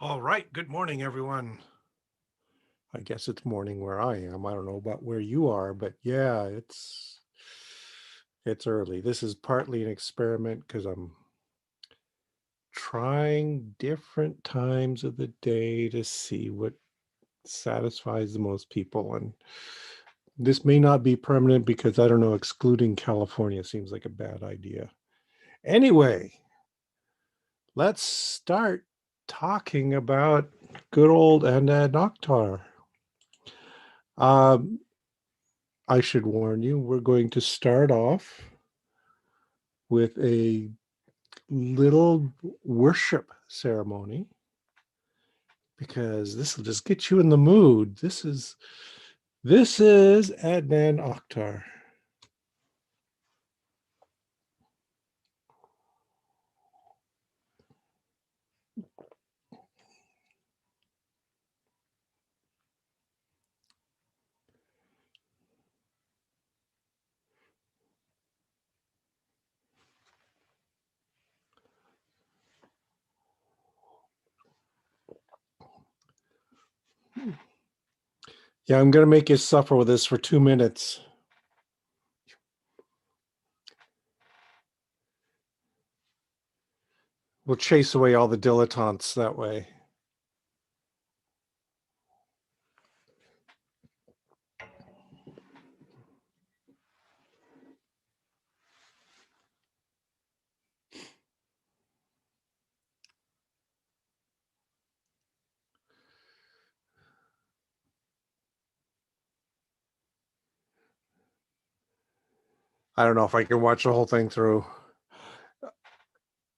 All right. Good morning, everyone. I guess it's morning where I am. I don't know about where you are, but yeah, it's early. This is partly an experiment because I'm trying different times of the day to see what satisfies the most people. And this may not be permanent because I don't know, excluding California seems like a bad idea. Anyway, let's start talking about good old Adnan Oktar. Um, I should warn you, we're going to start off with a little worship ceremony because this will just get you in the mood. This is Adnan Oktar. Yeah, I'm going to make you suffer with this for 2 minutes. We'll chase away all the dilettantes that way. I don't know if I can watch the whole thing through.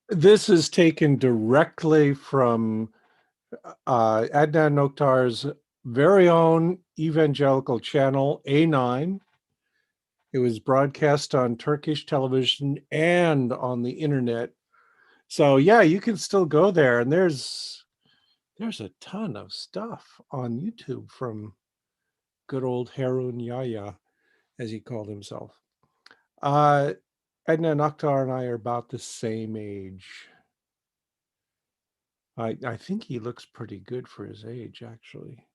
This is taken directly from Adnan Oktar's very own evangelical channel, A9. It was broadcast on Turkish television and on the internet. So yeah, you can still go there, and there's a ton of stuff on YouTube from good old Harun Yahya, as he called himself. Adnan Oktar and I are about the same age. I think he looks pretty good for his age, actually.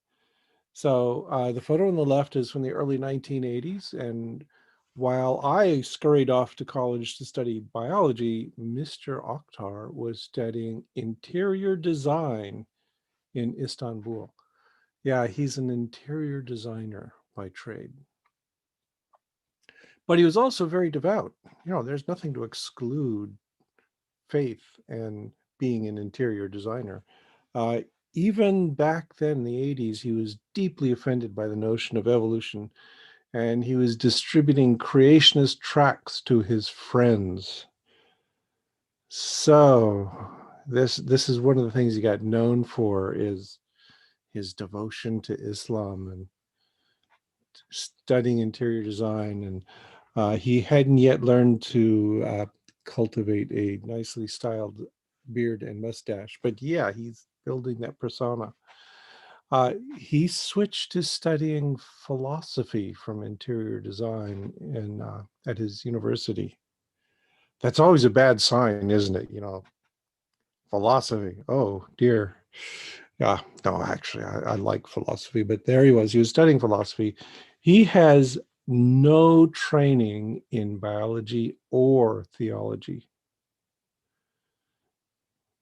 So the photo on the left is from the early 1980s. And while I scurried off to college to study biology, Mr. Oktar was studying interior design in Istanbul. Yeah, he's an interior designer by trade. But he was also very devout. You know, there's nothing to exclude faith and being an interior designer. Uh, Even back then in the 80s, he was deeply offended by the notion of evolution, and he was distributing creationist tracts to his friends. So this is one of the things he got known for, is his devotion to Islam and studying interior design. And he hadn't yet learned to cultivate a nicely styled beard and mustache, but yeah, he's building that persona. He switched to studying philosophy from interior design at his university. That's always a bad sign, isn't it? You know, philosophy. Oh dear. Yeah, no, actually, I like philosophy, but there he was. He was studying philosophy. He has no training in biology or theology.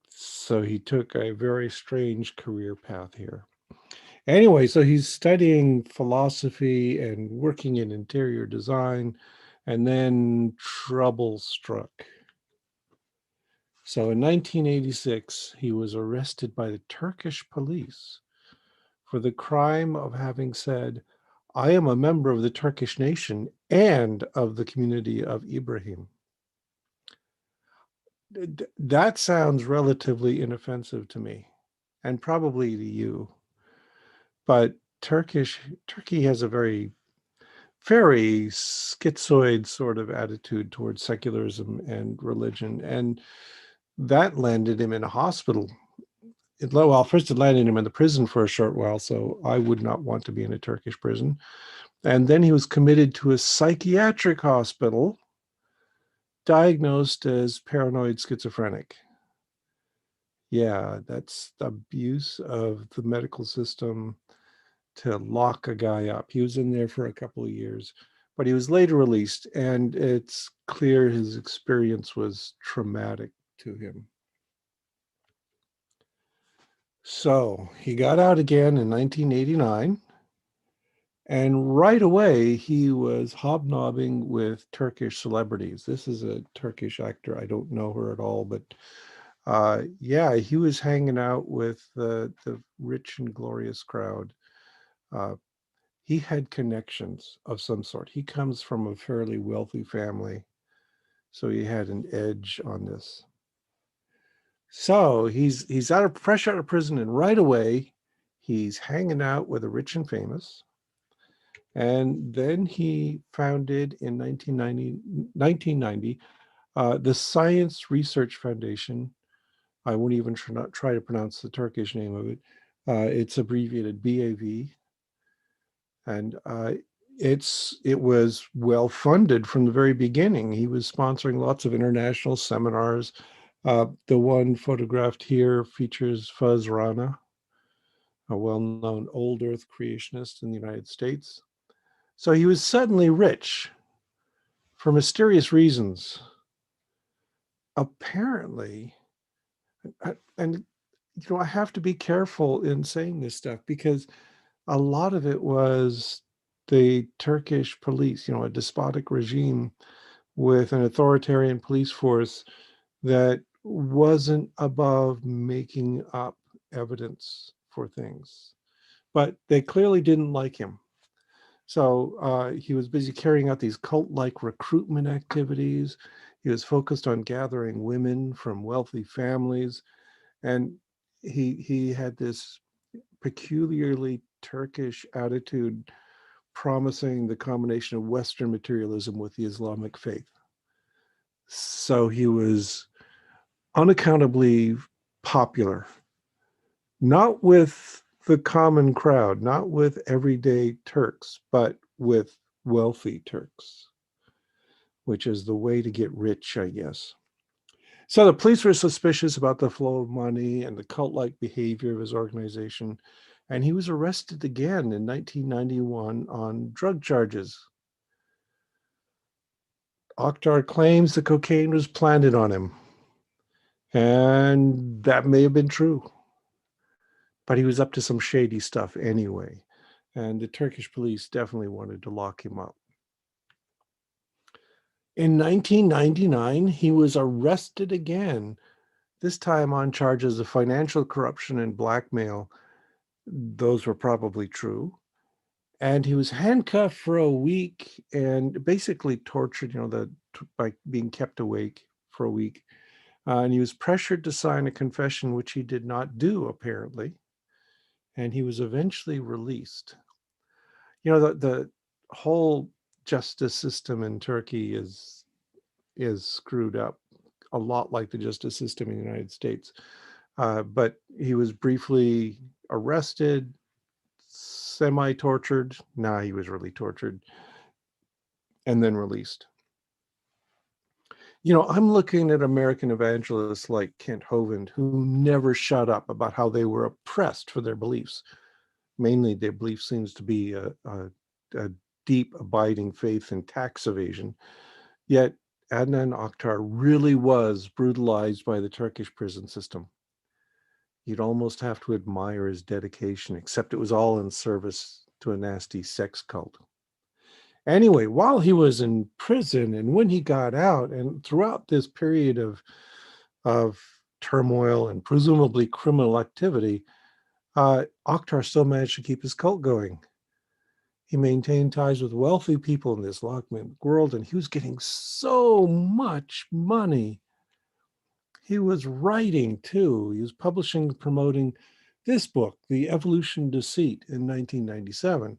So he took a very strange career path here. Anyway, so he's studying philosophy and working in interior design, and then trouble struck. So in 1986, he was arrested by the Turkish police for the crime of having said, "I am a member of the Turkish nation and of the community of Ibrahim." That sounds relatively inoffensive to me, and probably to you. But Turkey has a very schizoid sort of attitude towards secularism and religion, and that landed him in a hospital. Well, first it landed him in the prison for a short while, so I would not want to be in a Turkish prison. And then he was committed to a psychiatric hospital, diagnosed as paranoid schizophrenic. Yeah, that's the abuse of the medical system to lock a guy up. He was in there for a couple of years, but he was later released, and it's clear his experience was traumatic to him. So he got out again in 1989, and right away he was hobnobbing with Turkish celebrities. This is a Turkish actor. I don't know her at all, but yeah, he was hanging out with the rich and glorious crowd. Uh, he had connections of some sort. He comes from a fairly wealthy family, so he had an edge on this. So he's fresh out of prison, and right away he's hanging out with the rich and famous. And then he founded in 1990 the Science Research Foundation. I won't even try to pronounce the Turkish name of it. It's abbreviated BAV, and it was well funded from the very beginning. He was sponsoring lots of international seminars. The one photographed here features Fuz Rana, a well-known old Earth creationist in the United States. So he was suddenly rich for mysterious reasons. Apparently, and I have to be careful in saying this stuff because a lot of it was the Turkish police, a despotic regime with an authoritarian police force that wasn't above making up evidence for things. But they clearly didn't like him. So he was busy carrying out these cult-like recruitment activities. He was focused on gathering women from wealthy families. And he had this peculiarly Turkish attitude promising the combination of Western materialism with the Islamic faith. So he was unaccountably popular, not with the common crowd, not with everyday Turks, but with wealthy Turks, which is the way to get rich, I guess. So the police were suspicious about the flow of money and the cult-like behavior of his organization, and he was arrested again in 1991 on drug charges. Oktar claims the cocaine was planted on him, and that may have been true, but he was up to some shady stuff anyway, and the Turkish police definitely wanted to lock him up. In 1999, he was arrested again, this time on charges of financial corruption and blackmail. Those were probably true. And he was handcuffed for a week and basically tortured, by being kept awake for a week. And he was pressured to sign a confession, which he did not do, apparently. And he was eventually released. The whole justice system in Turkey is screwed up, a lot like the justice system in the United States. But he was briefly arrested, semi-tortured. Nah, he was really tortured, and then released. I'm looking at American evangelists like Kent Hovind, who never shut up about how they were oppressed for their beliefs. Mainly, their belief seems to be a deep, abiding faith in tax evasion. Yet, Adnan Oktar really was brutalized by the Turkish prison system. You'd almost have to admire his dedication, except it was all in service to a nasty sex cult. Anyway, while he was in prison and when he got out, and throughout this period of turmoil and presumably criminal activity, Oktar still managed to keep his cult going. He maintained ties with wealthy people in the Islamic world, and he was getting so much money. He was writing too. He was publishing, promoting this book, The Evolution of Deceit, in 1997.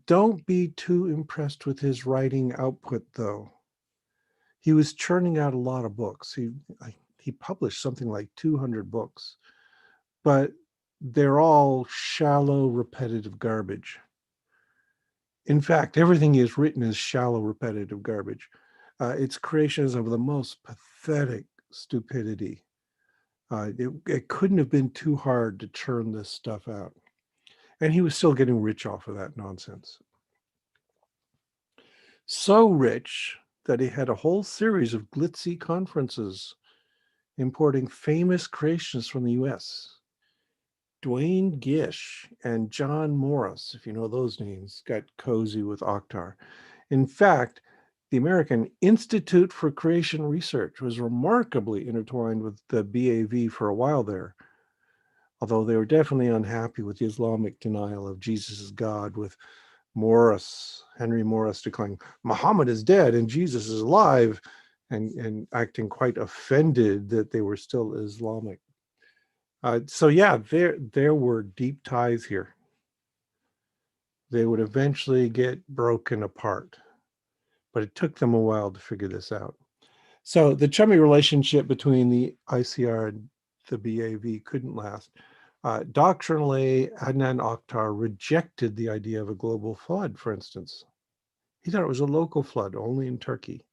Don't be too impressed with his writing output, though. He was churning out a lot of books. He published something like 200 books, but they're all shallow, repetitive garbage. In fact, everything he has written is shallow, repetitive garbage. It's creationism of the most pathetic stupidity. It couldn't have been too hard to churn this stuff out. And he was still getting rich off of that nonsense. So rich that he had a whole series of glitzy conferences importing famous creationists from the US. Dwayne Gish and John Morris, if you know those names, got cozy with Octar. In fact, the American Institute for Creation Research was remarkably intertwined with the BAV for a while there, although they were definitely unhappy with the Islamic denial of Jesus as God, with Henry Morris declaring Muhammad is dead and Jesus is alive, and acting quite offended that they were still Islamic. So yeah, there were deep ties here. They would eventually get broken apart, but it took them a while to figure this out. So the chummy relationship between the ICR and the BAV couldn't last. Doctrinally, Adnan Oktar rejected the idea of a global flood, for instance. He thought it was a local flood, only in Turkey.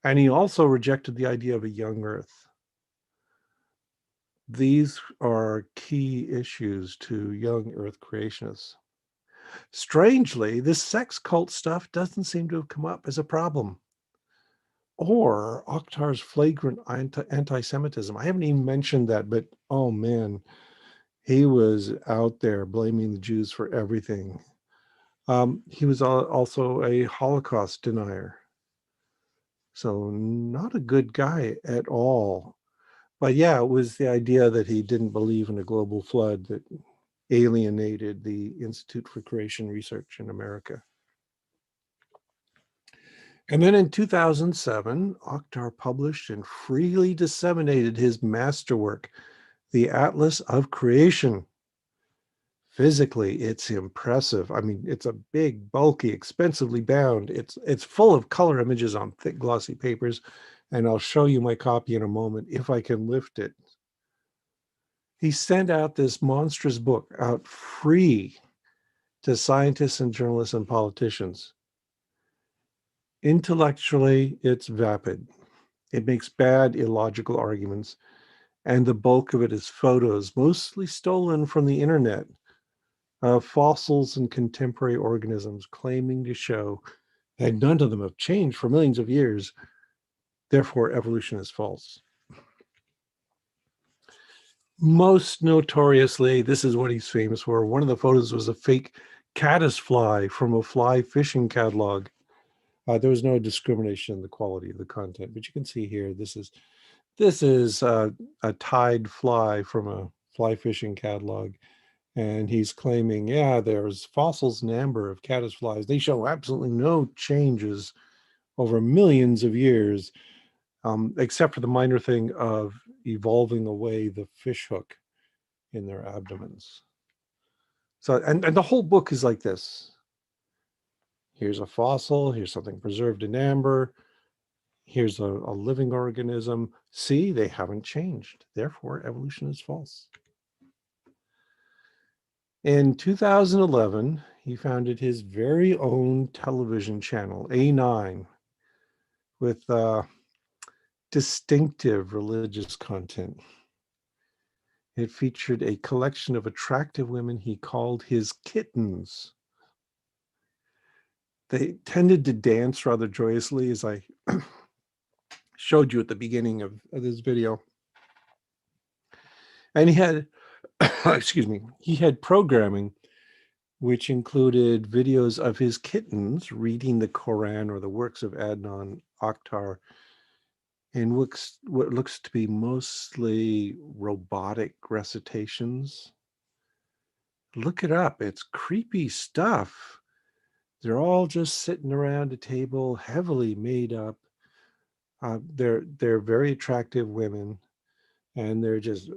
And he also rejected the idea of a young Earth. These are key issues to young Earth creationists. Strangely, this sex cult stuff doesn't seem to have come up as a problem. Or Oktar's flagrant anti-Semitism. I haven't even mentioned that, but oh man, he was out there blaming the Jews for everything. He was also a Holocaust denier. So not a good guy at all. But yeah, it was the idea that he didn't believe in a global flood that alienated the Institute for Creation Research in America. And then in 2007, Oktar published and freely disseminated his masterwork, The Atlas of Creation. Physically, it's impressive. I mean, it's a big, bulky, expensively bound. It's full of color images on thick, glossy papers, and I'll show you my copy in a moment if I can lift it. He sent out this monstrous book out free to scientists and journalists and politicians. Intellectually, it's vapid. It makes bad, illogical arguments, and the bulk of it is photos, mostly stolen from the internet, of fossils and contemporary organisms, claiming to show that none of them have changed for millions of years. Therefore, evolution is false. Most notoriously, this is what he's famous for. One of the photos was a fake caddisfly from a fly fishing catalog. There was no discrimination in the quality of the content, but you can see here, this is a tide fly from a fly fishing catalog. And he's claiming, yeah, there's fossils in amber of caddisflies. They show absolutely no changes over millions of years, except for the minor thing of evolving away the fish hook in their abdomens. So, and the whole book is like this. Here's a fossil, here's something preserved in amber, here's a living organism. See, they haven't changed. Therefore, evolution is false. In 2011, he founded his very own television channel, A9, with distinctive religious content. It featured a collection of attractive women he called his kittens. They tended to dance rather joyously, as I showed you at the beginning of this video. And he had, excuse me, he had programming which included videos of his kittens reading the Quran or the works of Adnan Oktar in what looks to be mostly robotic recitations. Look it up. It's creepy stuff. They're all just sitting around a table, heavily made up. They're very attractive women, and they're just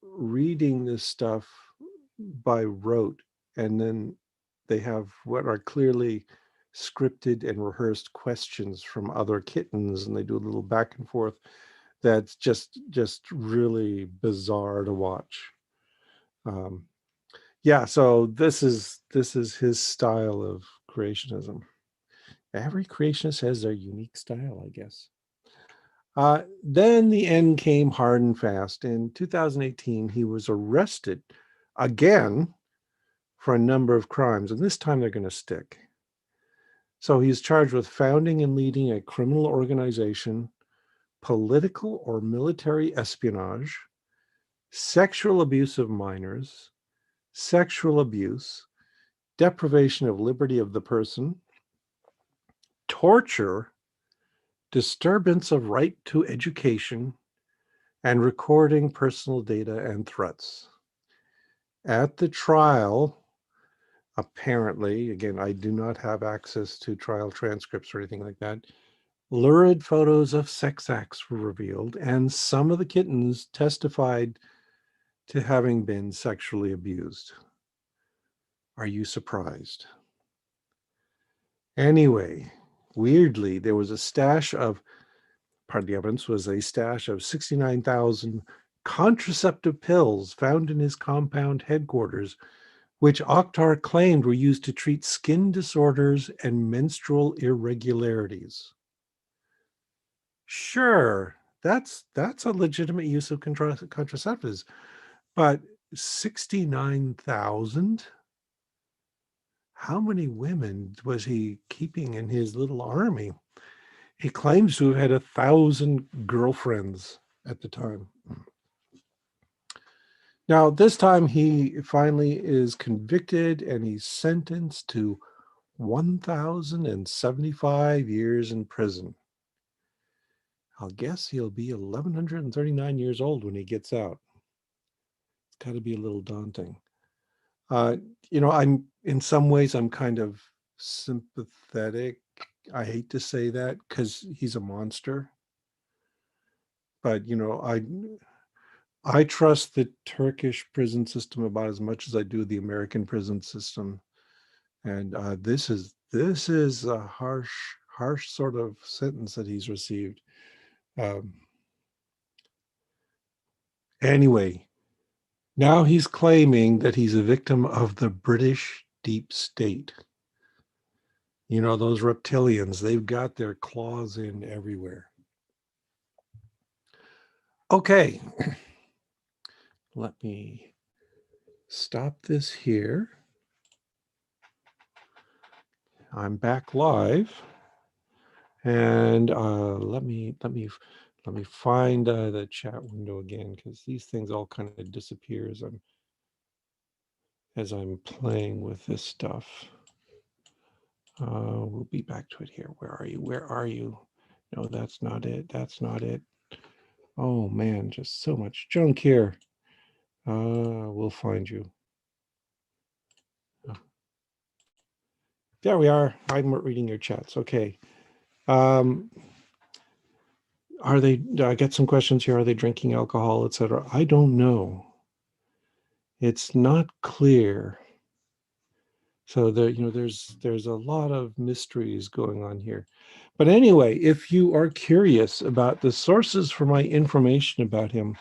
reading this stuff by rote, and then they have what are clearly scripted and rehearsed questions from other kittens, and they do a little back and forth that's just really bizarre to watch. Yeah, so this is his style of creationism. Every creationist has their unique style, I guess. Then the end came hard and fast. In 2018, he was arrested again for a number of crimes, and this time they're going to stick. So he's charged with founding and leading a criminal organization, political or military espionage, sexual abuse of minors, sexual abuse, deprivation of liberty of the person, torture, disturbance of right to education, and recording personal data and threats. At the trial, apparently, again, I do not have access to trial transcripts or anything like that, lurid photos of sex acts were revealed, and some of the kittens testified to having been sexually abused. Are you surprised? Anyway, weirdly, there was a stash of, part of the evidence was a stash of 69,000 contraceptive pills found in his compound headquarters, which Oktar claimed were used to treat skin disorders and menstrual irregularities. Sure, that's a legitimate use of contraceptives, but 69,000? How many women was he keeping in his little army? He claims to have had 1,000 girlfriends at the time. Now, this time he finally is convicted and he's sentenced to 1,075 years in prison. I'll guess he'll be 1,139 years old when he gets out. It's got to be a little daunting. I'm in some ways I'm kind of sympathetic. I hate to say that because he's a monster, but I trust the Turkish prison system about as much as I do the American prison system, and this is a harsh sort of sentence that he's received. Um, anyway, now he's claiming that he's a victim of the British deep state. Those reptilians, they've got their claws in everywhere. Okay, let me stop this here. I'm back live, and let me find the chat window again, because these things all kind of disappear as I'm playing with this stuff. We'll be back to it here. Where are you? Where are you? No, that's not it. That's not it. Oh man, just so much junk here. We'll find you. There we are. I'm reading your chats. Okay. I get some questions here. Are they drinking alcohol, etc.? I don't know. It's not clear. So there's a lot of mysteries going on here. But anyway, if you are curious about the sources for my information about him,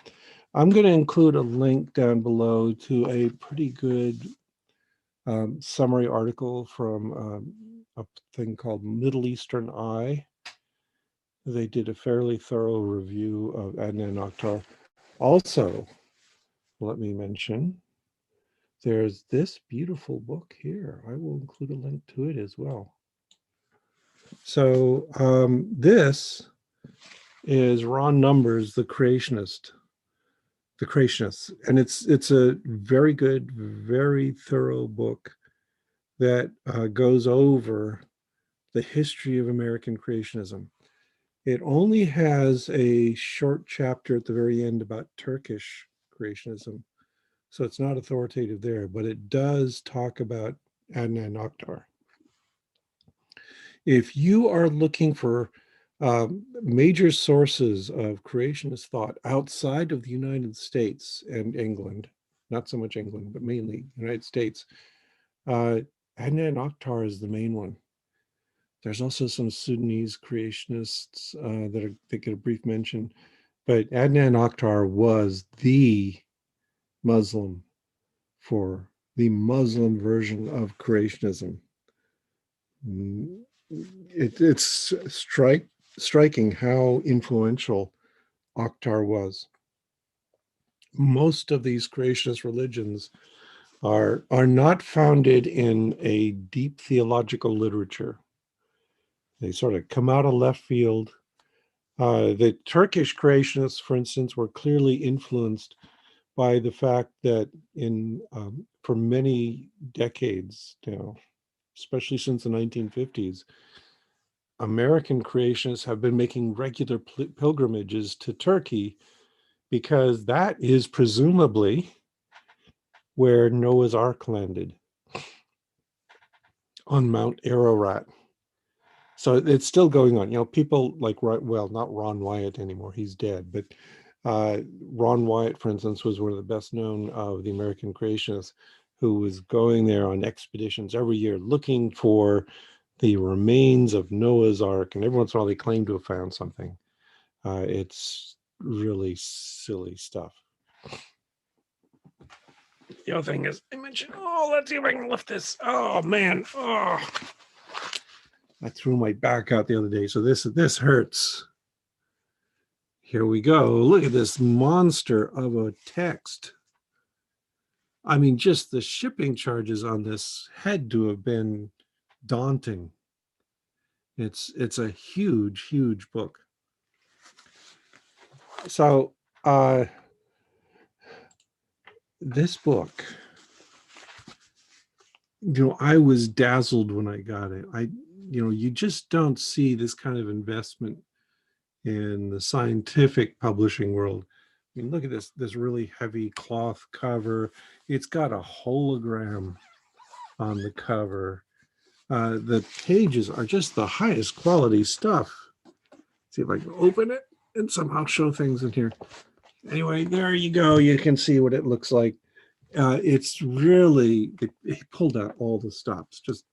I'm going to include a link down below to a pretty good summary article from a thing called Middle Eastern Eye. They did a fairly thorough review of Adnan Oktar. Also, let me mention, there's this beautiful book here. I will include a link to it as well. So this is Ron Numbers, The Creationists, and it's a very good, very thorough book that goes over the history of American creationism. It only has a short chapter at the very end about Turkish creationism, so it's not authoritative there, but it does talk about Adnan Oktar. If you are looking for major sources of creationist thought outside of the United States and England, not so much England, but mainly the United States, Adnan Oktar is the main one. There's also some Sudanese creationists that get a brief mention, but Adnan Oktar was the Muslim for the Muslim version of creationism. It's striking how influential Oktar was. Most of these creationist religions are not founded in a deep theological literature. They sort of come out of left field. The Turkish creationists, for instance, were clearly influenced by the fact that for many decades now, especially since the 1950s, American creationists have been making regular pilgrimages to Turkey because that is presumably where Noah's Ark landed, on Mount Ararat. So it's still going on. People like, well, not Ron Wyatt anymore, he's dead, but Ron Wyatt, for instance, was one of the best known of the American creationists, who was going there on expeditions every year looking for the remains of Noah's Ark, and every once in a while they claim to have found something. It's really silly stuff. The other thing is, I mentioned, let's see if I can lift this. Oh man, I threw my back out the other day, so this hurts. Here we go. Look at this monster of a text. I mean, just the shipping charges on this had to have been daunting. It's a huge, huge book. So this book, I was dazzled when I got it. You just don't see this kind of investment in the scientific publishing world. I mean, look at this really heavy cloth cover. It's got a hologram on the cover. The pages are just the highest quality stuff. See if I can open it and somehow show things in here. Anyway, there you go. You can see what it looks like. It's really, he pulled out all the stops, just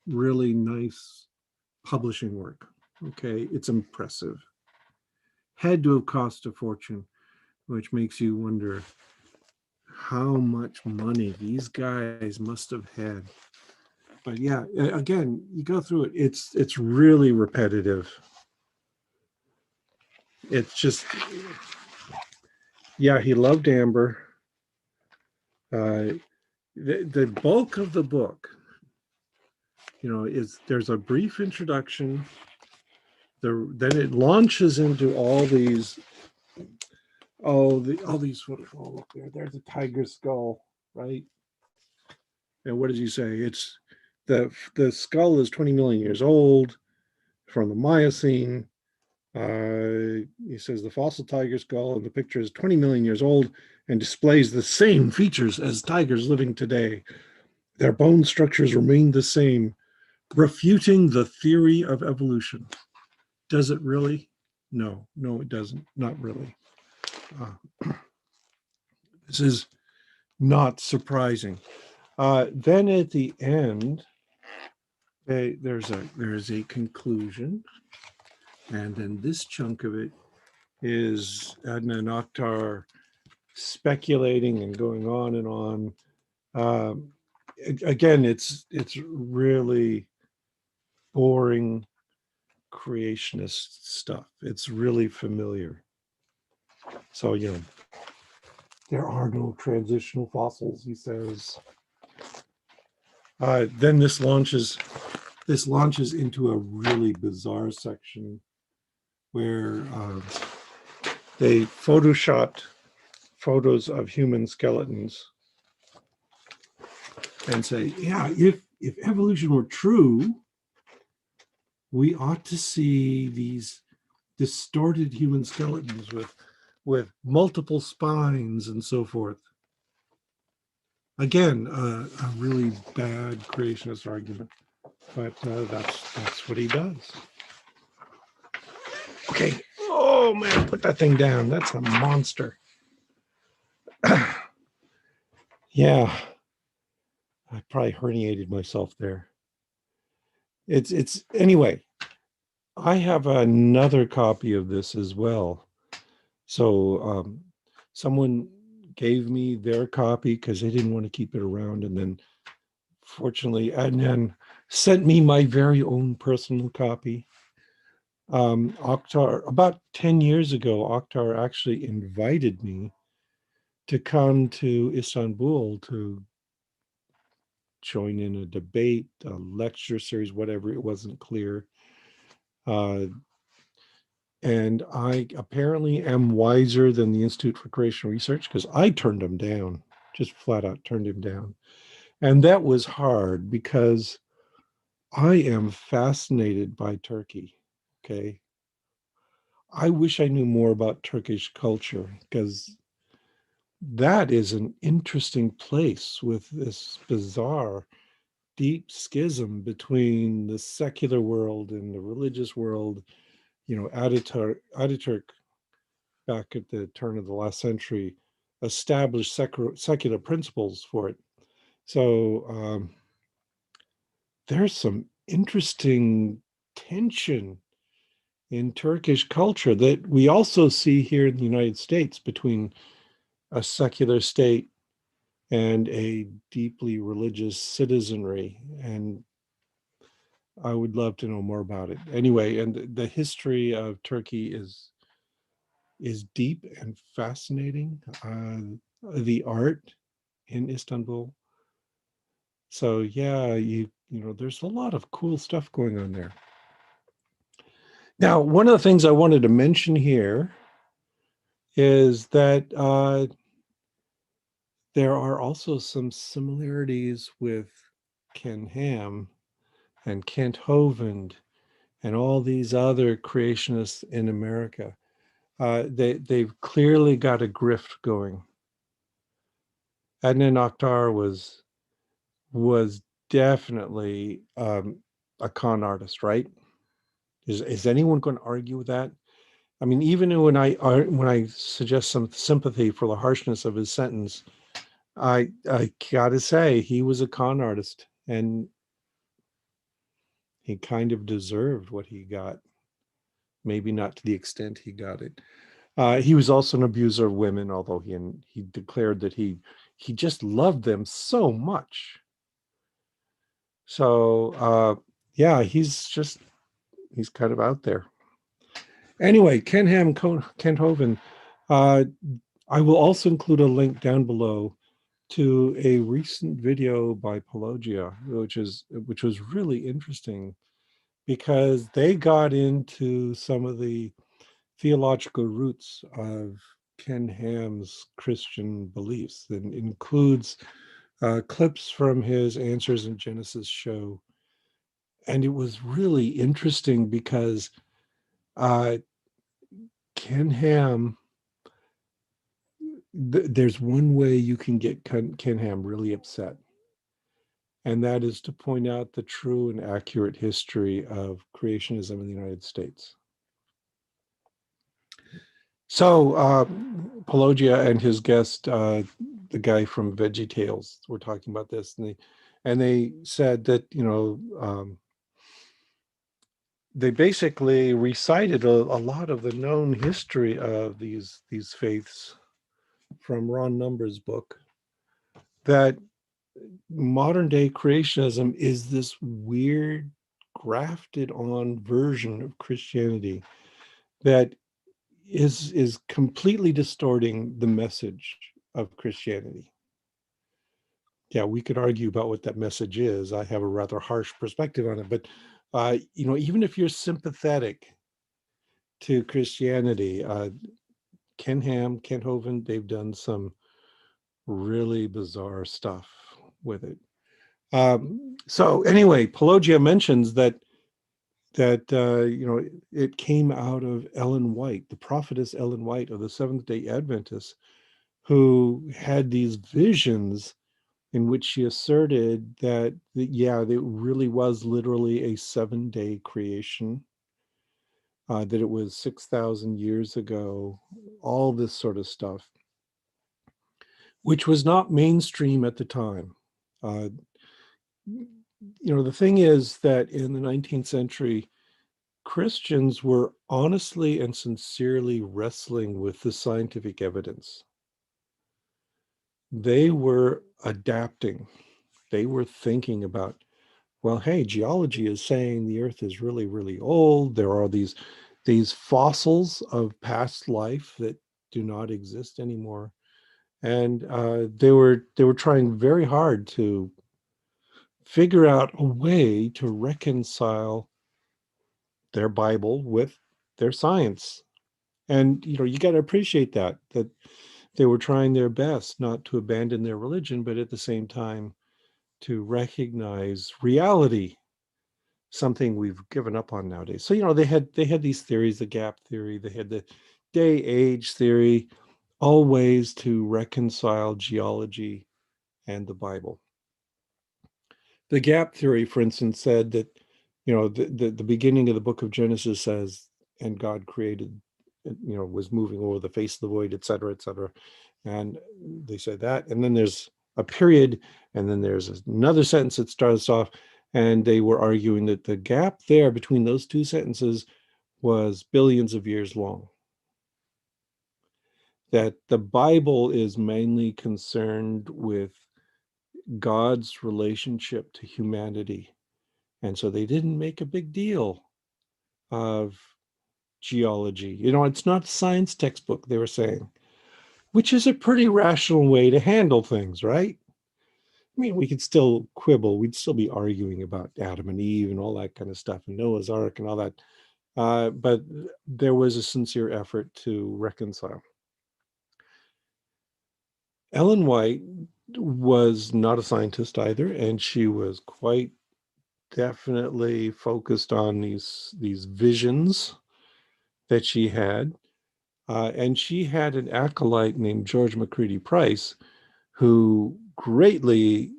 really nice publishing work. Okay, it's impressive. Had to have cost a fortune, which makes you wonder how much money these guys must have had. But yeah, again, you go through it, it's really repetitive. It's just, yeah, he loved Amber. The bulk of the book, is there's a brief introduction. Then it launches into all these. All these. Look there. There's a tiger skull, right? And what does he say? It's the skull is 20 million years old from the Miocene. He says the fossil tiger skull in the picture is 20 million years old and displays the same features as tigers living today. Their bone structures remain the same, refuting the theory of evolution. Does it really? No, it doesn't. Not really. This is not surprising. Then at the end, there's a conclusion, and then this chunk of it is Adnan Oktar speculating and going on and on. Again, it's really boring creationist stuff. It's really familiar. So, there are no transitional fossils, he says. Then this launches into a really bizarre section where they photoshopped photos of human skeletons and say, yeah, if evolution were true, we ought to see these distorted human skeletons with multiple spines and so forth. Again, a really bad creationist argument, but that's what he does. Okay. Oh man, put that thing down. That's a monster. Yeah, I probably herniated myself there. It's anyway. I have another copy of this as well. So someone gave me their copy because they didn't want to keep it around, and then fortunately Adnan sent me my very own personal copy. Oktar, about 10 years ago, Oktar actually invited me to come to Istanbul to join in a debate, a lecture series, whatever. It wasn't clear. Uh, and I apparently am wiser than the Institute for Creation Research because I turned him down, just flat out turned him down. And that was hard because I am fascinated by Turkey. Okay. I wish I knew more about Turkish culture because that is an interesting place with this bizarre, deep schism between the secular world and the religious world. You know, Ataturk back at the turn of the last century established secular principles for it. So there's some interesting tension in Turkish culture that we also see here in the United States between a secular state and a deeply religious citizenry. And I would love to know more about it. Anyway, and the history of Turkey is deep and fascinating. The art in Istanbul. So yeah, you know, there's a lot of cool stuff going on there. Now, one of the things I wanted to mention here is that there are also some similarities with Ken Ham and Kent Hovind and all these other creationists in America. They've clearly got a grift going. Adnan Oktar was definitely a con artist, right? Is anyone going to argue with that? I mean, even when I suggest some sympathy for the harshness of his sentence, I gotta say he was a con artist, and he kind of deserved what he got. Maybe not to the extent he got it. He was also an abuser of women, although he declared that he just loved them so much. So yeah, he's kind of out there. Anyway, Ken Ham, Kent Hovind. Uh, I will also include a link down below to a recent video by Paulogia, which was really interesting because they got into some of the theological roots of Ken Ham's Christian beliefs and includes clips from his Answers in Genesis show. And it was really interesting because uh, Ken Ham, there's one way you can get Ken Ham really upset, and that is to point out the true and accurate history of creationism in the United States. So, Paulogia and his guest, the guy from Veggie Tales, were talking about this, and they said that they basically recited a lot of the known history of these faiths from Ron Number's book. That modern day creationism is this weird, grafted on version of Christianity that is completely distorting the message of Christianity. Yeah, we could argue about what that message is. I have a rather harsh perspective on it, but even if you're sympathetic to Christianity, Ken Ham, Kent Hovind, they've done some really bizarre stuff with it. So anyway, Paulogia mentions that it came out of Ellen White, the prophetess Ellen White of the Seventh-day Adventists, who had these visions in which she asserted that it really was literally a 7-day creation, that it was 6,000 years ago, all this sort of stuff, which was not mainstream at the time. Uh, the thing is that in the 19th century, Christians were honestly and sincerely wrestling with the scientific evidence. They were adapting. They were thinking about well, hey, geology is saying the Earth is really, really old. There are these fossils of past life that do not exist anymore, and they were trying very hard to figure out a way to reconcile their Bible with their science. And you got to appreciate that they were trying their best not to abandon their religion, but at the same time to recognize reality, something we've given up on nowadays. So they had these theories, the gap theory, they had the day age theory, all ways to reconcile geology and the Bible. The gap theory, for instance, said that the beginning of the book of Genesis says, and God created, was moving over the face of the void, et cetera, et cetera. And they said that, and then there's a period, and then there's another sentence that starts off, and they were arguing that the gap there between those two sentences was billions of years long. That the Bible is mainly concerned with God's relationship to humanity. And so they didn't make a big deal of geology. It's not a science textbook, they were saying, which is a pretty rational way to handle things, right? I mean, we could still quibble. We'd still be arguing about Adam and Eve and all that kind of stuff, and Noah's Ark and all that. But there was a sincere effort to reconcile. Ellen White was not a scientist either, and she was quite definitely focused on these visions that she had. And she had an acolyte named George Macready Price, who greatly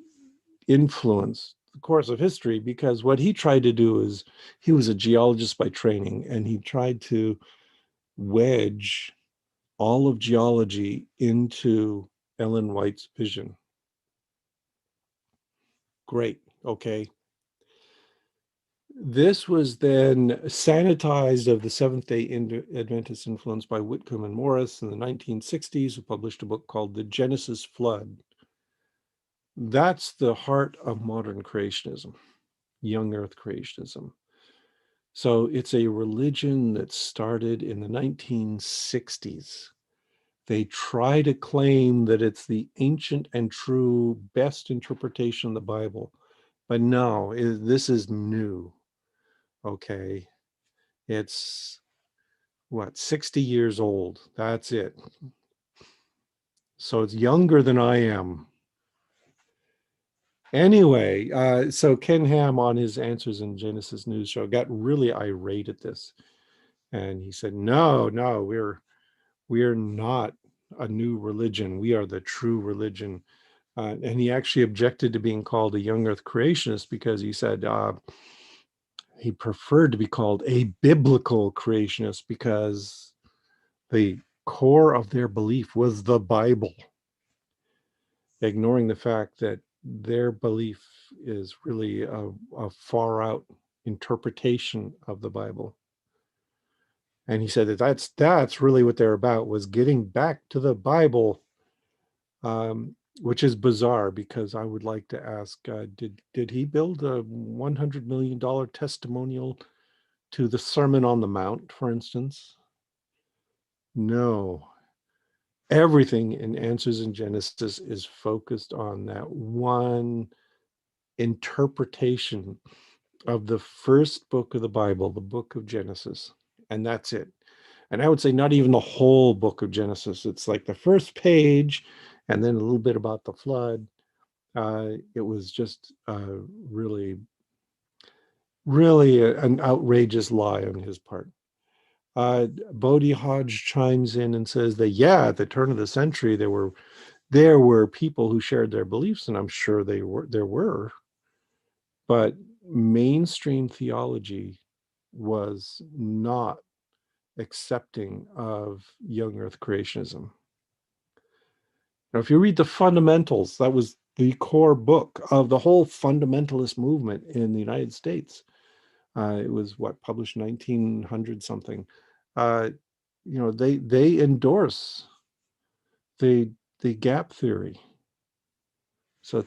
influenced the course of history, because what he tried to do is, he was a geologist by training, and he tried to wedge all of geology into Ellen White's vision. Great. Okay. This was then sanitized of the Seventh-day Adventist influence by Whitcomb and Morris in the 1960s, who published a book called The Genesis Flood. That's the heart of modern creationism, young earth creationism. So it's a religion that started in the 1960s. They try to claim that it's the ancient and true best interpretation of the Bible, but no, this is new. Okay. It's 60 years old. That's it. So it's younger than I am. Anyway, so Ken Ham on his Answers in Genesis News show got really irate at this. And he said, no, we're not a new religion. We are the true religion. And he actually objected to being called a young earth creationist, because he said he preferred to be called a biblical creationist, because the core of their belief was the Bible, ignoring the fact that their belief is really a far out interpretation of the Bible. And he said that that's really what they're about, was getting back to the Bible, which is bizarre, because I would like to ask, did he build a $100 million testimonial to the Sermon on the Mount, for instance? No. Everything in Answers in Genesis is focused on that one interpretation of the first book of the Bible, the book of Genesis, and that's it. And I would say not even the whole book of Genesis. It's like the first page, and then a little bit about the flood. It was just really, really an outrageous lie on his part. Bodie Hodge chimes in and says that, yeah, at the turn of the century, there were people who shared their beliefs, and I'm sure there were, but mainstream theology was not accepting of young earth creationism. Now, if you read the Fundamentals, that was the core book of the whole fundamentalist movement in the United States. It was published 1900 something. They endorse the gap theory. So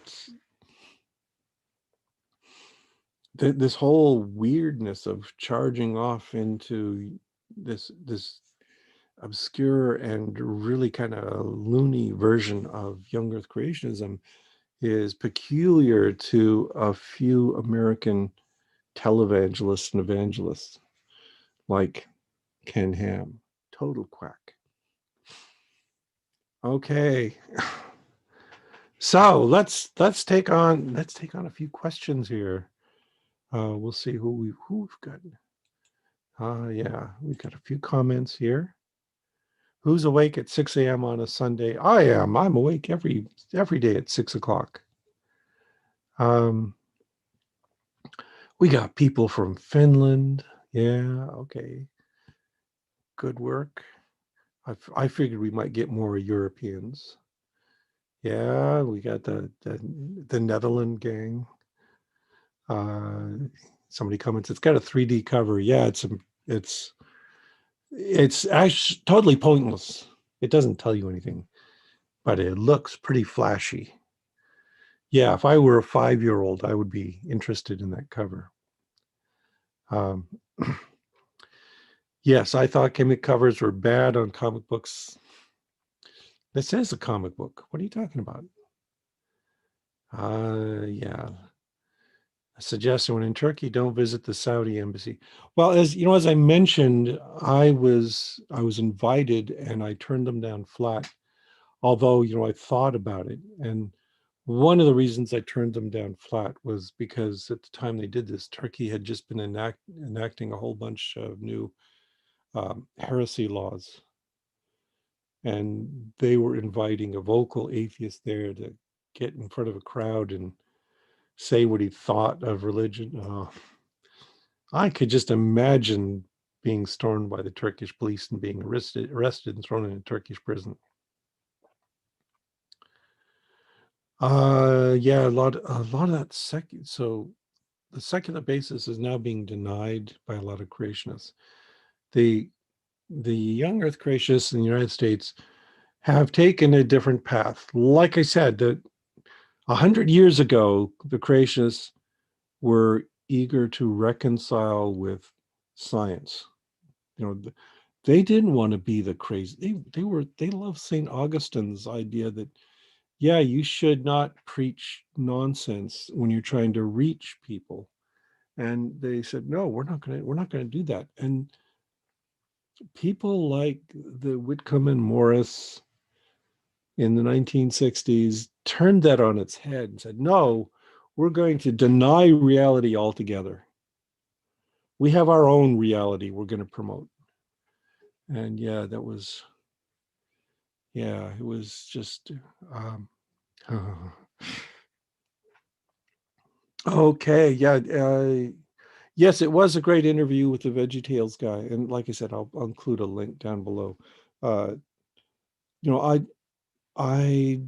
this whole weirdness of charging off into this obscure and really kind of loony version of young earth creationism is peculiar to a few American televangelists and evangelists like Ken Ham. Total quack. Okay. So let's take on a few questions here. We'll see who we've got. Yeah, we've got a few comments here. Who's awake at 6 a.m. on a Sunday? I am. I'm awake every day at 6 o'clock. We got people from Finland. Yeah, okay. Good work. I figured we might get more Europeans. Yeah, we got the Netherlands gang. Somebody comments, it's got a 3D cover. Yeah, it's actually totally pointless. It doesn't tell you anything, but it looks pretty flashy. Yeah, if I were a 5-year-old, I would be interested in that cover. Yes, I thought comic covers were bad on comic books. This is a comic book. What are you talking about? Yeah. A suggestion: when in Turkey, don't visit the Saudi embassy. Well, as you know, as I mentioned, I was invited and I turned them down flat. Although, you know, I thought about it. And one of the reasons I turned them down flat was because at the time they did this, Turkey had just been enacting a whole bunch of new heresy laws. And they were inviting a vocal atheist there to get in front of a crowd and say what he thought of religion. I could just imagine being stormed by the Turkish police and being arrested and thrown in a Turkish prison. Yeah, a lot of that so the secular basis is now being denied by a lot of creationists. The young earth creationists in the United States have taken a different path. Like I said, that 100 years ago, the creationists were eager to reconcile with science. You know, they didn't want to be the crazy. They loved St. Augustine's idea that, yeah, you should not preach nonsense when you're trying to reach people. And they said, no, we're not gonna do that. And people like the Whitcomb and Morris in the 1960s turned that on its head and said, no, we're going to deny reality altogether. We have our own reality we're going to promote. And yeah, it was just, okay. Yeah. Yes, it was a great interview with the VeggieTales guy. And like I said, I'll include a link down below. Uh, you know, I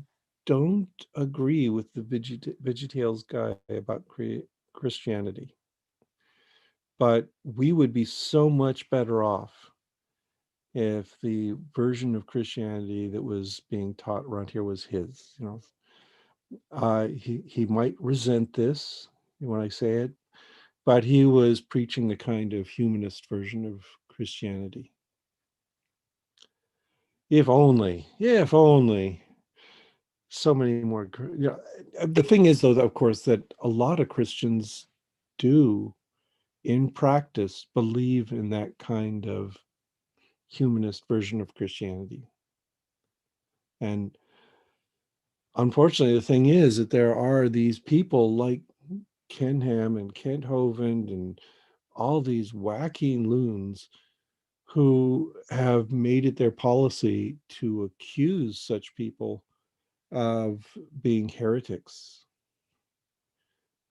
don't agree with the VeggieTales guy about Christianity, but we would be so much better off if the version of Christianity that was being taught around here was his. You know, he might resent this when I say it, but he was preaching the kind of humanist version of Christianity. If only so many more. You know, the thing is, though, of course, that a lot of Christians do, in practice, believe in that kind of humanist version of Christianity. And unfortunately, the thing is that there are these people like Ken Ham and Kent Hovind and all these wacky loons who have made it their policy to accuse such people of being heretics,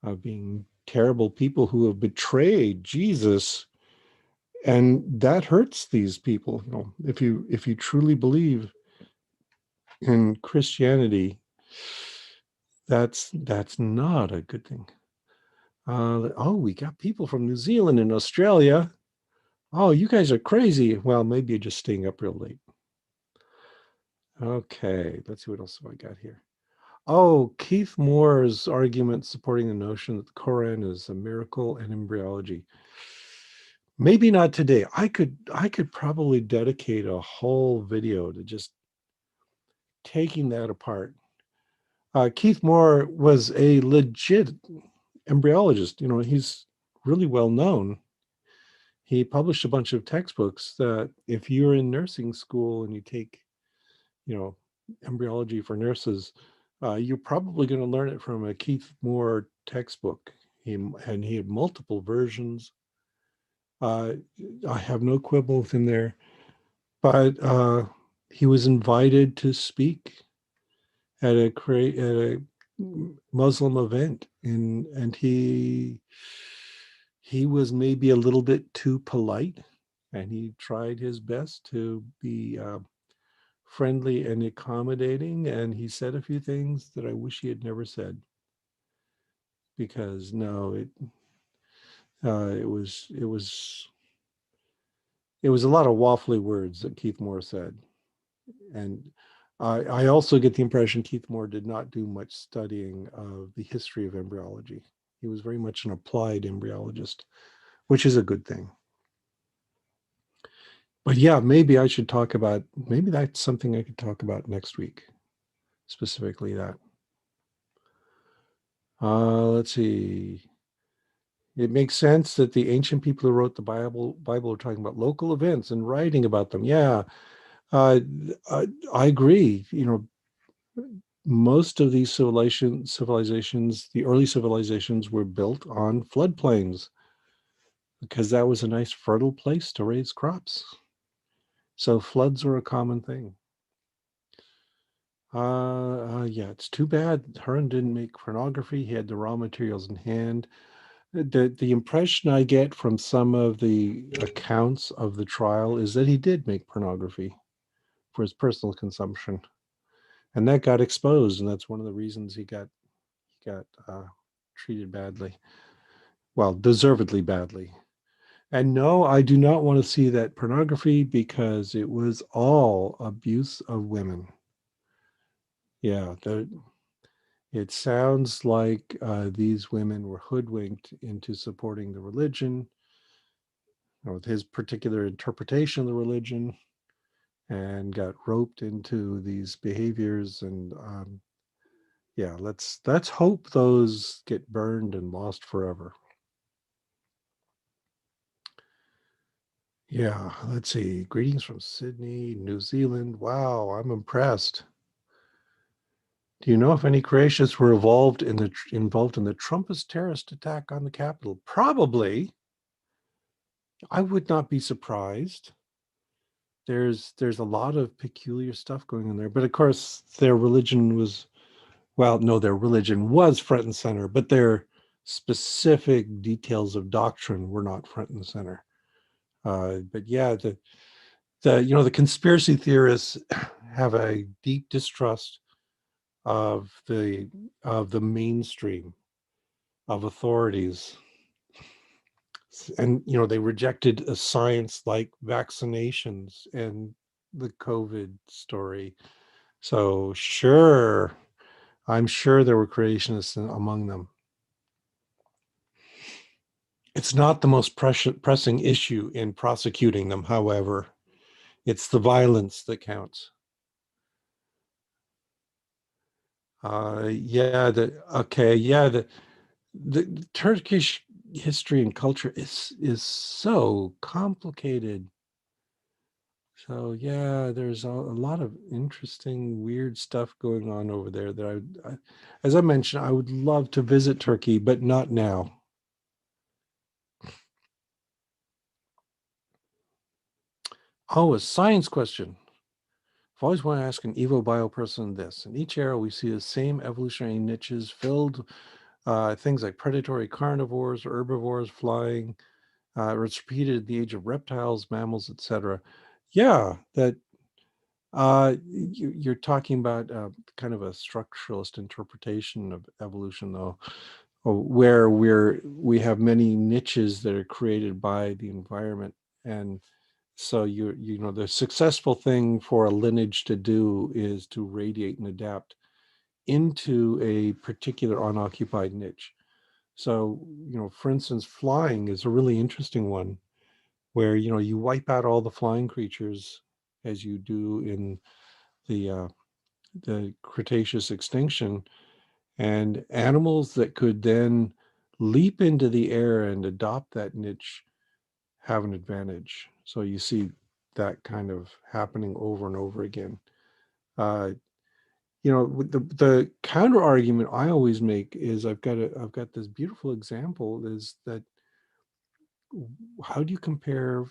of being terrible people who have betrayed Jesus. And that hurts these people. You know, if you truly believe in Christianity, that's not a good thing. Oh, we got people from New Zealand and Australia. Oh, you guys are crazy. Well, maybe you're just staying up real late. Okay, let's see what else have I got here. Oh, Keith Moore's argument supporting the notion that the Quran is a miracle and embryology. Maybe not today. I could probably dedicate a whole video to just taking that apart. Keith Moore was a legit embryologist. You know, he's really well known. He published a bunch of textbooks that if you're in nursing school and you take, you know, embryology for nurses, you're probably going to learn it from a Keith Moore textbook. He had multiple versions. Uh, I have no quibble with him there, but he was invited to speak at a Muslim event, and he was maybe a little bit too polite, and he tried his best to be friendly and accommodating, and he said a few things that I wish he had never said, because no, it was a lot of waffly words that Keith Moore said. And I also get the impression Keith Moore did not do much studying of the history of embryology. He was very much an applied embryologist, which is a good thing. But yeah, maybe I should talk about, maybe that's something I could talk about next week, specifically that. Let's see. It makes sense that the ancient people who wrote the Bible are talking about local events and writing about them. Yeah, uh, I agree. You know, most of these civilizations, the early civilizations, were built on floodplains because that was a nice fertile place to raise crops. So floods were a common thing. Yeah, it's too bad Harun didn't make pornography. He had the raw materials in hand. The impression I get from some of the accounts of the trial is that he did make pornography for his personal consumption, and that got exposed, and that's one of the reasons he got treated badly. Well, deservedly badly. And no, I do not want to see that pornography because it was all abuse of women. Yeah, it sounds like these women were hoodwinked into supporting the religion, or his particular interpretation of the religion, and got roped into these behaviors. And yeah, let's hope those get burned and lost forever. Yeah, let's see. Greetings from Sydney, New Zealand. Wow, I'm impressed. Do you know if any creationists were involved in the Trumpist terrorist attack on the Capitol? Probably. I would not be surprised. There's a lot of peculiar stuff going on there, but of course their religion was, well, no, their religion was front and center, but their specific details of doctrine were not front and center. But yeah, the conspiracy theorists have a deep distrust of the mainstream, of authorities, and they rejected a science like vaccinations and the COVID story. So sure, I'm sure there were creationists among them. It's not the most pressing issue in prosecuting them, however. It's the violence that counts. Yeah, the Turkish history and culture is so complicated. So yeah, there's a lot of interesting, weird stuff going on over there that as I mentioned, I would love to visit Turkey, but not now. Oh, a science question. I've always wanted to ask an Evo Bio person this. In each era, we see the same evolutionary niches filled, things like predatory carnivores, herbivores, flying. It's repeated in the age of reptiles, mammals, etc. Yeah, that you're talking about kind of a structuralist interpretation of evolution, though, where we have many niches that are created by the environment, and so the successful thing for a lineage to do is to radiate and adapt into a particular unoccupied niche. So, for instance, flying is a really interesting one where, you wipe out all the flying creatures as you do in the Cretaceous extinction, and animals that could then leap into the air and adopt that niche have an advantage. So you see that kind of happening over and over again. Uh, the counter argument I always make is I've got this beautiful example is that how do you compare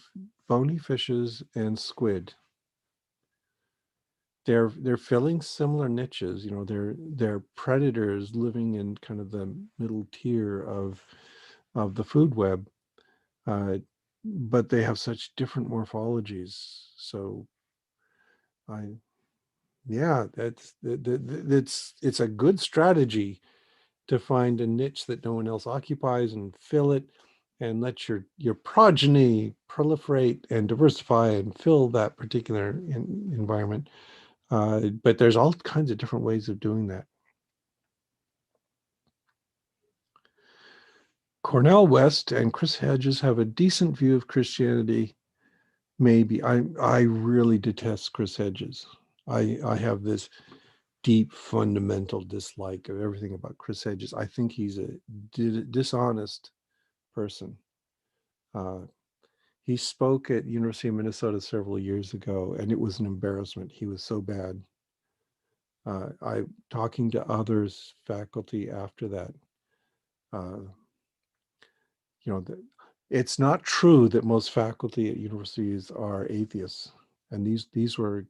bony fishes and squid? They're filling similar niches. They're predators living in kind of the middle tier of the food web, uh, but they have such different morphologies. So I yeah, it's a good strategy to find a niche that no one else occupies and fill it and let your progeny proliferate and diversify and fill that particular environment. But there's all kinds of different ways of doing that. Cornell West and Chris Hedges have a decent view of Christianity. Maybe I really detest Chris Hedges. I have this deep fundamental dislike of everything about Chris Hedges. I think he's a dishonest person. Uh, he spoke at University of Minnesota several years ago, and it was an embarrassment. He was so bad. I talking to others, faculty after that. Uh, it's not true that most faculty at universities are atheists, and these were,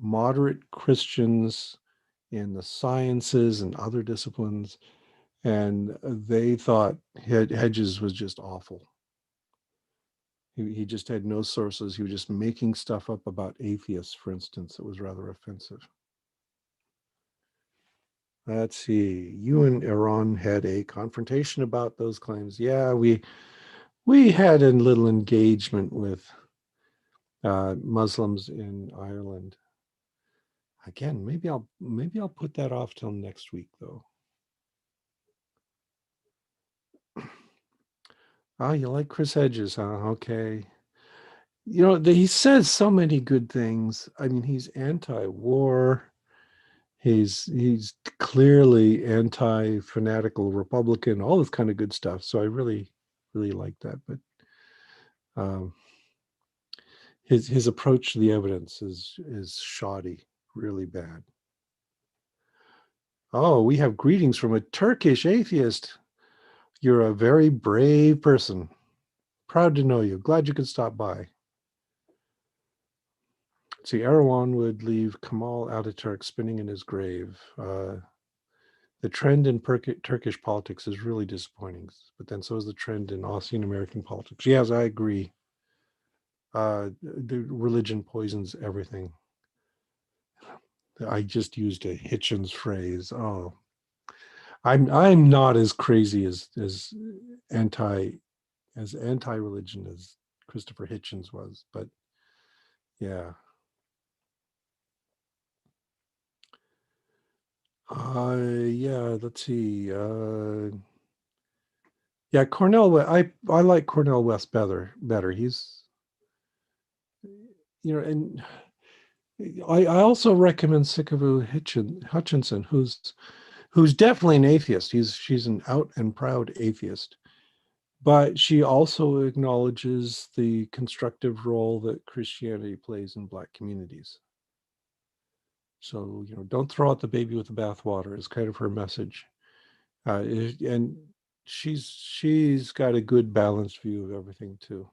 moderate Christians in the sciences and other disciplines, and they thought Hedges was just awful. He just had no sources. He was just making stuff up about atheists, for instance. It was rather offensive. Let's see. You and Iran had a confrontation about those claims. Yeah, we had a little engagement with Muslims in Ireland. Again, maybe I'll put that off till next week, though. Oh, you like Chris Hedges, huh? Okay. He says so many good things. I mean, he's anti-war. He's clearly anti-fanatical Republican, all this kind of good stuff. So I really, really like that. But um, his approach to the evidence is shoddy, really bad. Oh, we have greetings from a Turkish atheist. You're a very brave person. Proud to know you. Glad you could stop by. See, Erdogan would leave Kemal Ataturk spinning in his grave. The trend in Turkish politics is really disappointing, but then so is the trend in Austrian American politics. Yes, I agree. The religion poisons everything. I just used a Hitchens phrase. Oh, I'm not as crazy as anti anti-religion as Christopher Hitchens was, but yeah. Yeah, let's see. Yeah, Cornell. I like Cornell West better. He's, and I also recommend Sikavu Hutchinson, who's definitely an atheist. She's an out and proud atheist, but she also acknowledges the constructive role that Christianity plays in Black communities. So don't throw out the baby with the bathwater is kind of her message, and she's got a good balanced view of everything too.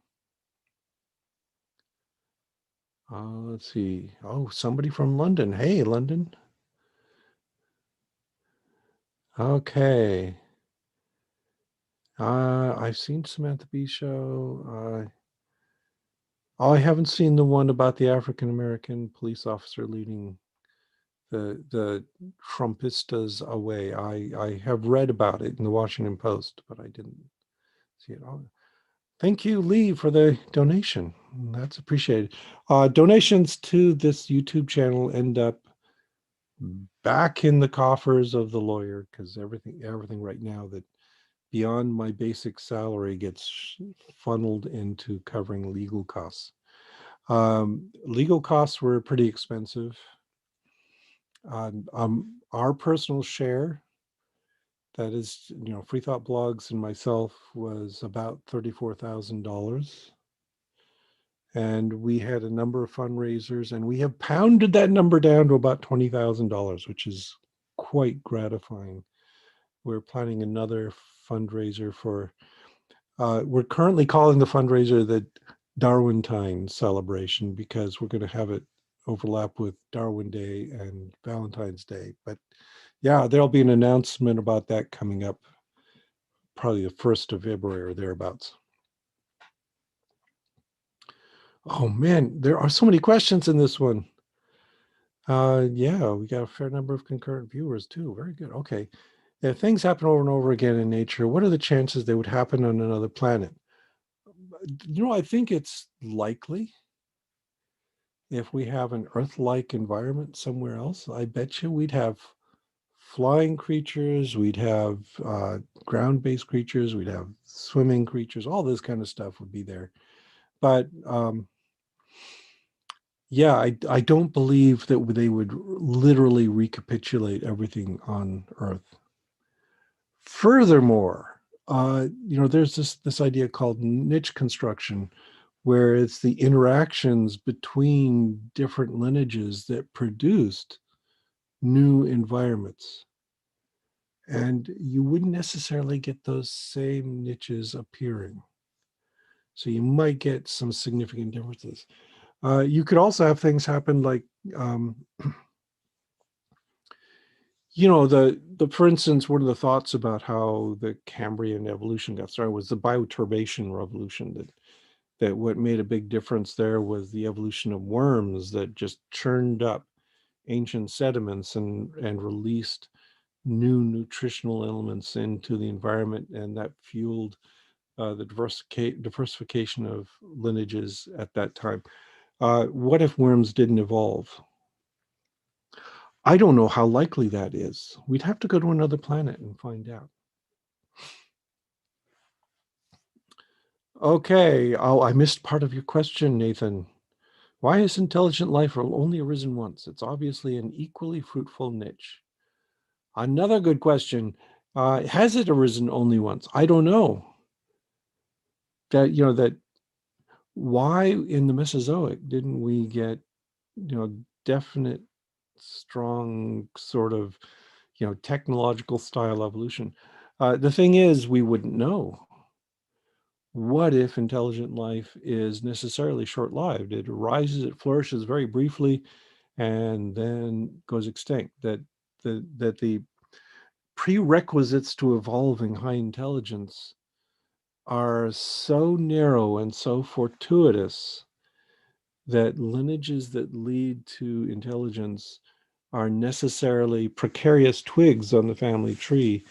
Let's see. Oh, somebody from London. Hey, London. Okay. I've seen Samantha Bee show. I haven't seen the one about the African American police officer leading the Trumpistas away. I have read about it in the Washington Post, but I didn't see it. Oh, thank you, Lee, for the donation. That's appreciated. Donations to this YouTube channel end up back in the coffers of the lawyer, because everything right now that beyond my basic salary gets funneled into covering legal costs. Legal costs were pretty expensive. Our personal share, that is, Free Thought Blogs and myself, was about $34,000. And we had a number of fundraisers, and we have pounded that number down to about $20,000, which is quite gratifying. We're planning another fundraiser for, we're currently calling the fundraiser the Darwintine celebration, because we're going to have it overlap with Darwin Day and Valentine's Day. But yeah, there'll be an announcement about that coming up, probably the 1st of February or thereabouts. Oh man, there are so many questions in this one. Yeah, we got a fair number of concurrent viewers too. Very good. Okay. If things happen over and over again in nature, what are the chances they would happen on another planet? I think it's likely if we have an Earth-like environment somewhere else. I bet you we'd have flying creatures, we'd have ground-based creatures, we'd have swimming creatures, all this kind of stuff would be there. But yeah, I don't believe that they would literally recapitulate everything on Earth. Furthermore, there's this idea called niche construction, where it's the interactions between different lineages that produced new environments. And you wouldn't necessarily get those same niches appearing. So you might get some significant differences. You could also have things happen like, for instance, one of the thoughts about how the Cambrian evolution got started was the bioturbation revolution. That what made a big difference there was the evolution of worms that just churned up ancient sediments and released new nutritional elements into the environment, and that fueled the diversification of lineages at that time. What if worms didn't evolve? I don't know how likely that is. We'd have to go to another planet and find out. Okay. Oh, I missed part of your question, Nathan. Why has intelligent life only arisen once? It's obviously an equally fruitful niche. Another good question. Has it arisen only once? I don't know. That why in the Mesozoic didn't we get, definite, strong sort of, technological style evolution? The thing is, we wouldn't know. What if intelligent life is necessarily short-lived? It arises, it flourishes very briefly, and then goes extinct. That the prerequisites to evolving high intelligence are so narrow and so fortuitous that lineages that lead to intelligence are necessarily precarious twigs on the family tree,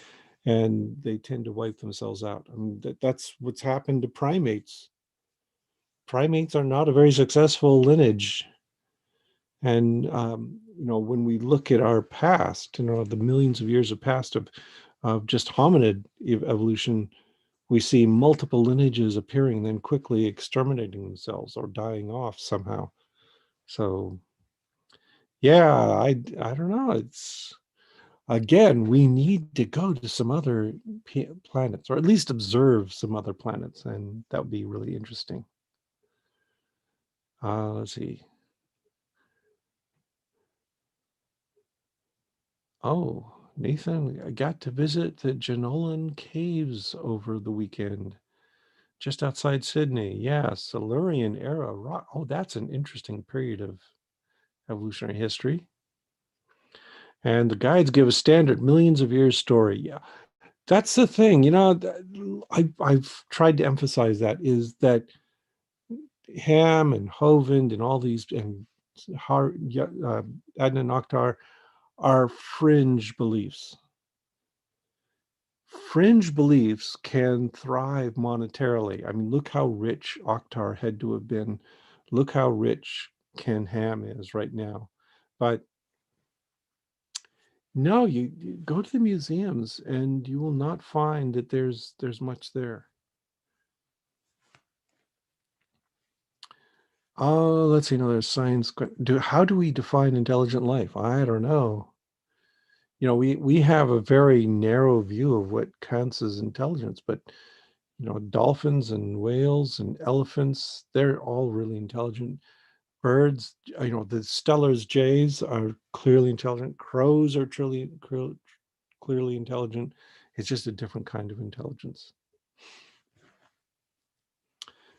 and they tend to wipe themselves out. I mean, that's what's happened to primates. Primates are not a very successful lineage. And, when we look at our past, the millions of years of past of just hominid evolution, we see multiple lineages appearing, then quickly exterminating themselves or dying off somehow. So, yeah, I don't know. It's, again, we need to go to some other planets, or at least observe some other planets, and that would be really interesting. Let's see. Oh, Nathan, I got to visit the Jenolan Caves over the weekend, just outside Sydney. Yeah, Silurian era rock. Oh, that's an interesting period of evolutionary history. And the guides give a standard millions of years story. Yeah, that's the thing. I've tried to emphasize that, is that Ham and Hovind and all these, and Adnan Oktar, are fringe beliefs. Fringe beliefs can thrive monetarily. I mean, look how rich Oktar had to have been. Look how rich Ken Ham is right now. But No, you go to the museums and you will not find that there's much there. Oh, let's see. No, there's science. How do we define intelligent life? I don't know. We have a very narrow view of what counts as intelligence, but dolphins and whales and elephants, they're all really intelligent. Birds, the Stellar's jays are clearly intelligent. Crows are clearly intelligent. It's just a different kind of intelligence.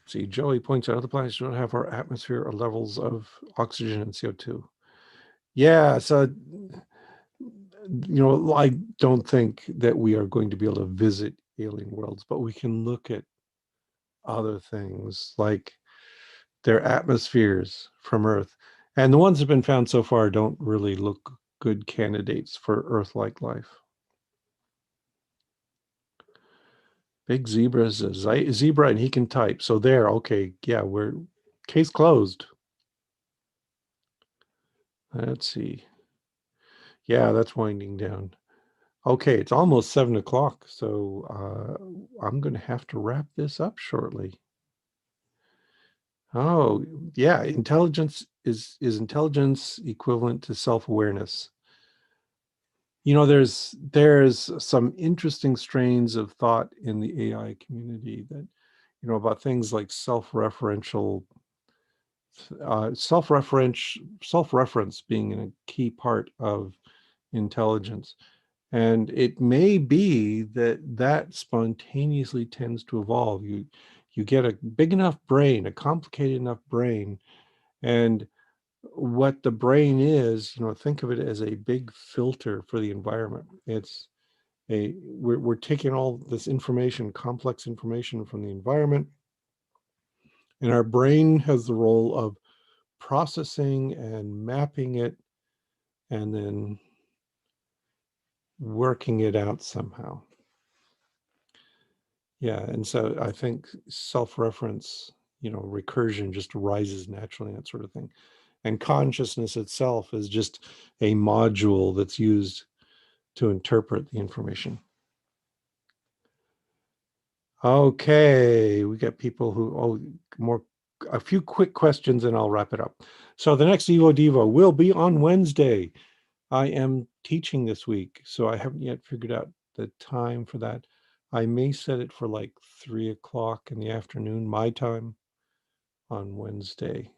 See, Joey points out other planets don't have our atmosphere or levels of oxygen and CO2. Yeah, so I don't think that we are going to be able to visit alien worlds, but we can look at other things like their atmospheres from Earth. And the ones that have been found so far don't really look good candidates for Earth-like life. Big Zebra is a zebra and he can type. So there, okay, yeah, we're case closed. Let's see. Yeah, that's winding down. Okay, it's almost 7 o'clock, so I'm going to have to wrap this up shortly. Oh, yeah, intelligence is intelligence equivalent to self-awareness? There's some interesting strains of thought in the AI community that, about things like self-reference being a key part of intelligence. And it may be that spontaneously tends to evolve. You get a big enough brain, a complicated enough brain, and what the brain is, think of it as a big filter for the environment. We're taking all this information, complex information from the environment, and our brain has the role of processing and mapping it and then working it out somehow. Yeah, and so I think self-reference, recursion just arises naturally, that sort of thing. And consciousness itself is just a module that's used to interpret the information. Okay, we got people a few quick questions and I'll wrap it up. So the next Evo Devo will be on Wednesday. I am teaching this week, so I haven't yet figured out the time for that. I may set it for like 3 o'clock in the afternoon, my time, on Wednesday.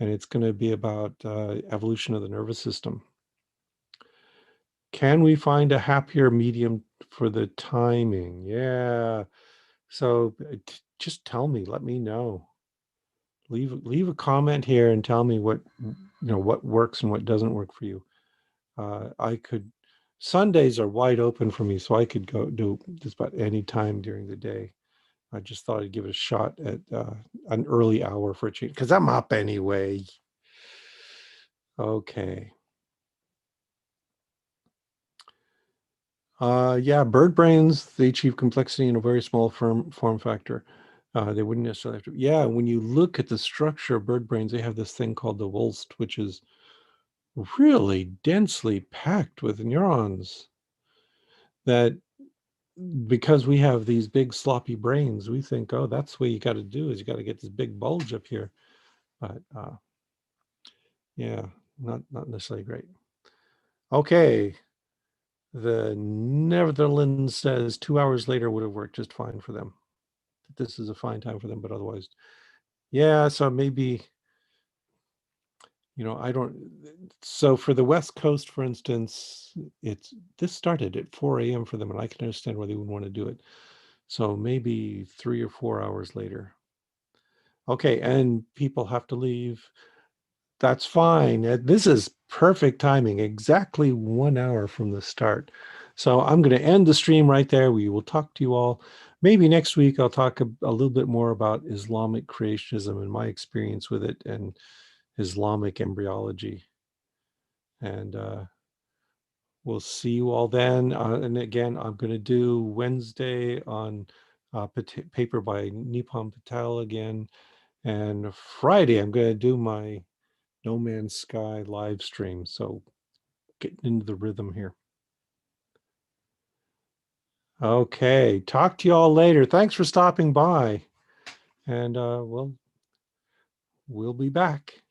And it's going to be about evolution of the nervous system. Can we find a happier medium for the timing? Yeah. So just tell me, let me know. Leave a comment here and tell me what works and what doesn't work for you. Sundays are wide open for me, so I could go do just about any time during the day. I just thought I'd give it a shot at an early hour for a change, because I'm up anyway. Okay. Yeah, bird brains, they achieve complexity in a very small form factor. They wouldn't necessarily have to. Yeah, when you look at the structure of bird brains, they have this thing called the Wulst, which is really densely packed with neurons that, because we have these big sloppy brains, we think, oh, that's what you got to do, is you got to get this big bulge up here. But yeah, not necessarily great. Okay. The Netherlands says 2 hours later would have worked just fine for them. This is a fine time for them, but otherwise, yeah. So maybe, I don't. So for the West Coast, for instance, this started at 4 a.m. for them, and I can understand why they would want to do it. So maybe 3 or 4 hours later. Okay, and people have to leave. That's fine. This is perfect timing, exactly 1 hour from the start. So I'm going to end the stream right there. We will talk to you all. Maybe next week I'll talk a little bit more about Islamic creationism and my experience with it and Islamic embryology. And we'll see you all then. And again, I'm going to do Wednesday on paper by Nipam Patel again. And Friday, I'm going to do my No Man's Sky live stream. So getting into the rhythm here. Okay. Talk to you all later. Thanks for stopping by. And we'll be back.